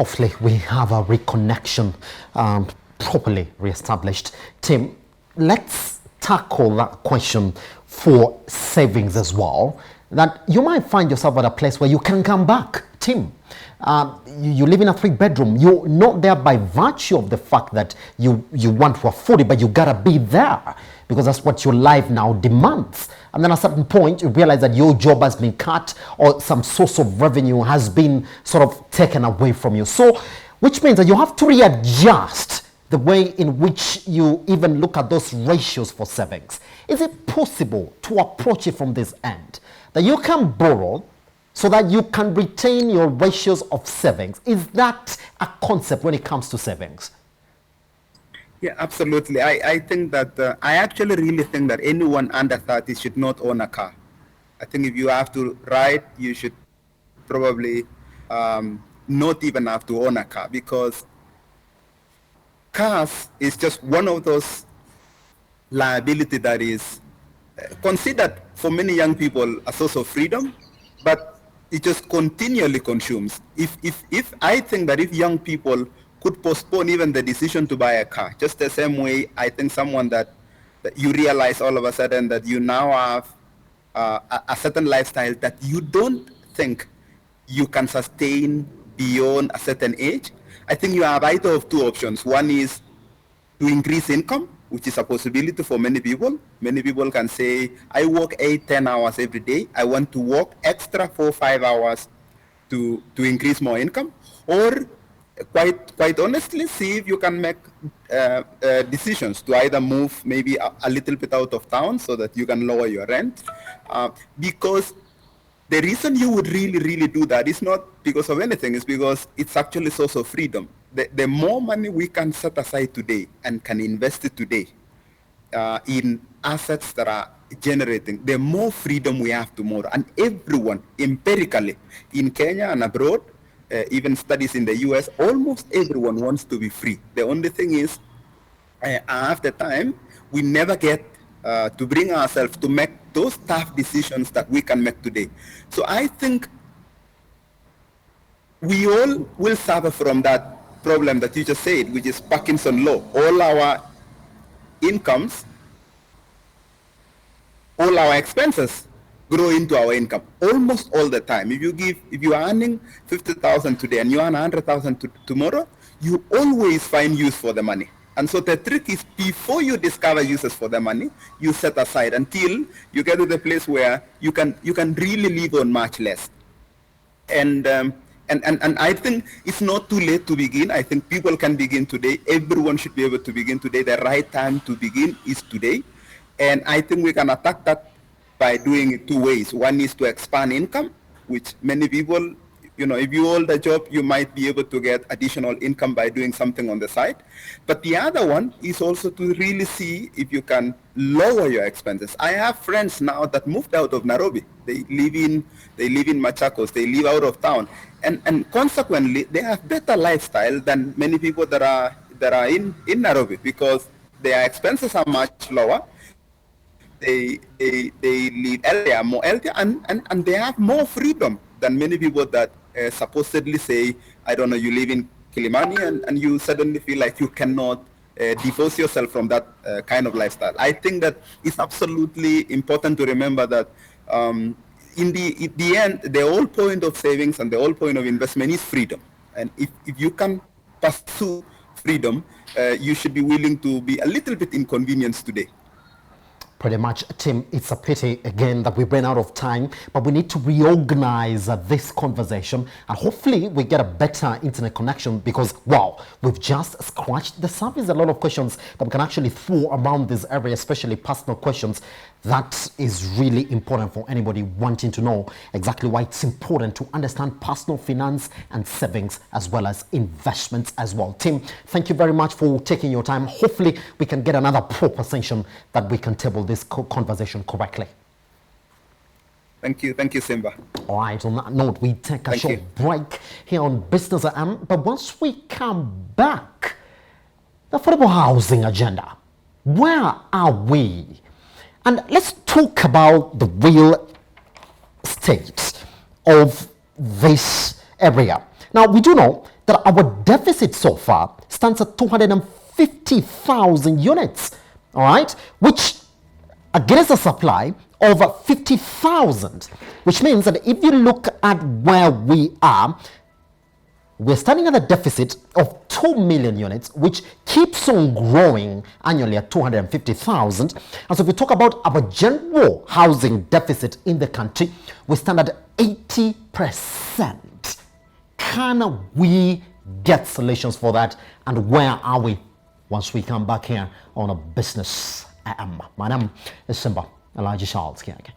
Hopefully we have a reconnection properly reestablished. Tim, let's tackle that question for savings as well. That you might find yourself at a place where you can come back. Tim, you live in a 3-bedroom. You're not there by virtue of the fact that you want to afford it, but you gotta be there because that's what your life now demands. And then at a certain point, you realize that your job has been cut or some source of revenue has been sort of taken away from you. So, which means that you have to readjust the way in which you even look at those ratios for savings. Is it possible to approach it from this end? That you can borrow so that you can retain your ratios of savings. Is that a concept when it comes to savings? Yeah, absolutely. I think that I actually really think that anyone under 30 should not own a car. I think if you have to ride, you should probably not even have to own a car, because cars is just one of those liability that is considered for many young people a source of freedom, but it just continually consumes. If I think that if young people could postpone even the decision to buy a car, just the same way I think someone that you realize all of a sudden that you now have a certain lifestyle that you don't think you can sustain beyond a certain age, I think you have either of two options. One is to increase income, which is a possibility for many people. Many people can say, I work 8-10 hours every day. I want to work extra 4-5 hours to increase more income. Or quite honestly, see if you can make decisions to either move maybe a little bit out of town so that you can lower your rent. Because the reason you would really do that is not because of anything, it's because it's actually a source of freedom. The more money we can set aside today and can invest it today in assets that are generating, the more freedom we have tomorrow. And everyone, empirically, in Kenya and abroad, even studies in the US, almost everyone wants to be free. The only thing is, half the time, we never get to bring ourselves to make those tough decisions that we can make today. So I think we all will suffer from that problem that you just said, which is Parkinson law. All our incomes, all our expenses grow into our income almost all the time. If you are earning 50,000 today and you earn 100,000 tomorrow, you always find use for the money. And so the trick is, before you discover uses for the money, you set aside until you get to the place where you can really live on much less. And I think it's not too late to begin. I think people can begin today. Everyone should be able to begin today. The right time to begin is today. And I think we can attack that by doing it two ways. One is to expand income, which many people, if you hold a job, you might be able to get additional income by doing something on the side. But the other one is also to really see if you can lower your expenses. I have friends now that moved out of Nairobi. They live in Machakos. They live out of town, and consequently, they have better lifestyle than many people that are in Nairobi, because their expenses are much lower. They live earlier, more healthier, and they have more freedom than many people that supposedly say, I don't know, you live in Kilimani and you suddenly feel like you cannot divorce yourself from that kind of lifestyle. I think that it's absolutely important to remember that in the end, the whole point of savings and the whole point of investment is freedom. And if you can pursue freedom, you should be willing to be a little bit inconvenienced today. Pretty much, Tim, it's a pity again that we ran out of time, but we need to reorganize this conversation, and hopefully we get a better internet connection, because wow, we've just scratched the surface. A lot of questions that we can actually throw around this area, especially personal questions. That is really important for anybody wanting to know exactly why it's important to understand personal finance and savings, as well as investments as well. Tim, thank you very much for taking your time. Hopefully we can get another proper session that we can table this conversation correctly. Thank you, Simba. All right, on that note, we take a short break here on Business AM, but once we come back, the affordable housing agenda, where are we? And let's talk about the real estate of this area. Now, we do know that that our deficit so far stands at 250,000 units, all right, which against a supply of 50,000, which means that if you look at where we are, we're standing at a deficit of 2 million units, which keeps on growing annually at 250,000. And so if we talk about our general housing deficit in the country, we stand at 80%. Can we get solutions for that? And where are we once we come back here on a business? My name is Simba Elijah Charles Kiage.